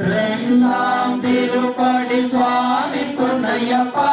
ரெண்டாம் திருப்படி சுவாமி பொன்னையப்பா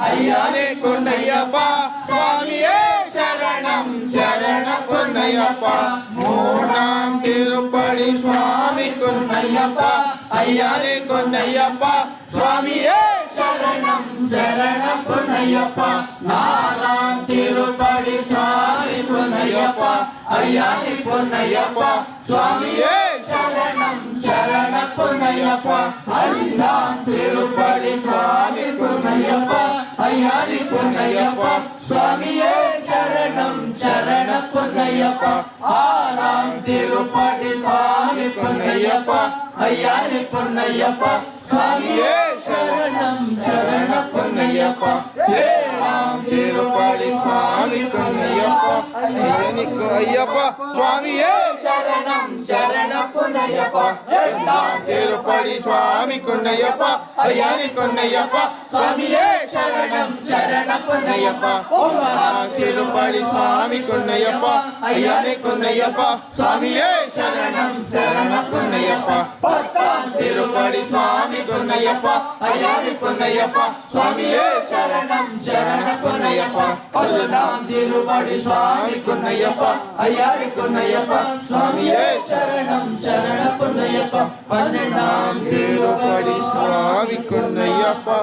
ஐயானே பொன்னையப்பா சுவாமியே சரணம் சரண பொன்னையப்பா மூணாம் திருப்படி சுவாமி பொன்னையப்பா ஐயானே பொன்னையப்பா சுவாமியே சரணம் சரண பொன்னையப்பா நாலாம் திருப்படி சுவாமி பொன்னையப்பா ஐயானி பொன்னையப்பா சுவாமியே சரணம் சரண பொன்னையப்பா ஐந்தாம் திருப்படி சுவாமி பொன்னையப்பா ஐயானி பொன்னையப்பா சுவாமியே சரணம் சரண பொன்னையப்பா ஆறாம் திருப்படி சுவாமி பொன்னையப்பா ஐயானி பொன்னையப்பா சுவாமியே சரணம் சரண பொன்னையப்பா ஏழாம் திருப்படி சுவாமி பொன்னையப்பா ஐயனிக்கு ஐயப்பா சுவாமியே சரணம் சரண பொன்னையப்பா எட்டாம் திருப்படி சுவாமி பொன்னையப்பா ஐயானி பொன்னையப்பா சுவாமியே சரணம் சரண பொன்னையப்பா ஒன்பதாம் திருப்படி சுவாமி பொன்னையப்பா ஐயானி பொன்னையப்பா சுவாமியே சரணம் சரண பொன்னையப்பா பத்தாம் திருப்படி சுவாமி பொன்னையப்பா ஐயானி பொன்னையப்பா சுவாமியே சரணம் சரண பொன்னையப்பா பதினொன்றாம் திருப்படி சுவாமி பொன்னையப்பா ஐயாரி பொன்னையப்பா சுவாமியே சரணம் சரண பொன்னையப்பா பன்னெண்டாம் திருப்படி சுவாமி பொன்னையப்பா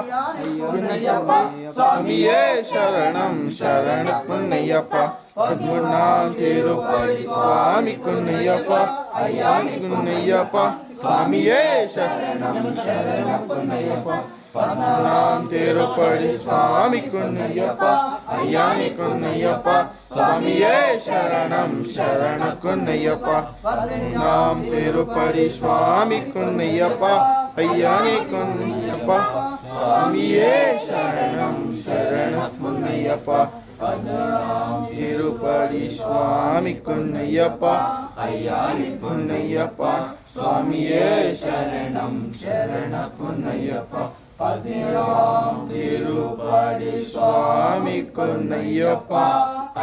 பொன்னையப்பா சுவாமியே சரணம் சரண பொன்னையப்பா பதிமூணாம் திருப்படி சுவாமி பொன்னையப்பா ஐயானி பொன்னையப்பா சுவாமியே சரணம் சரண பொன்னையப்பா பதினாலாம் திருப்படி சுவாமி பொன்னையப்பா ஐயானி பொன்னையப்பா சுவாமியே சரணம் சரண பொன்னையப்பா பதினாம் திருப்படி சுவாமி பொன்னையப்பா ஐயானி பொன்னையப்பா சுவாமியே சரணம் சரண பொன்னையப்பா பதினாம் திருப்படி சுவாமி பொன்னையப்பா ஐயானி பொன்னையப்பா சுவாமியே சரணம் சரண பொன்னையப்பா பதினேழாம் திருப்படி சுவாமி பொன்னையப்பா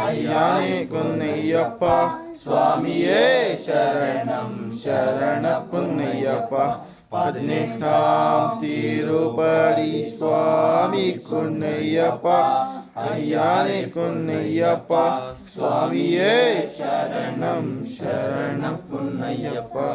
ஐயானி பொன்னையப்பா சுவாமியே சரணம் சரண பொன்னையப்பா பதினெட்டாம் திருப்படி சுவாமி பொன்னையப்பா ஐயானி பொன்னையப்பா சுவாமியே சரணம் சரண பொன்னையப்பா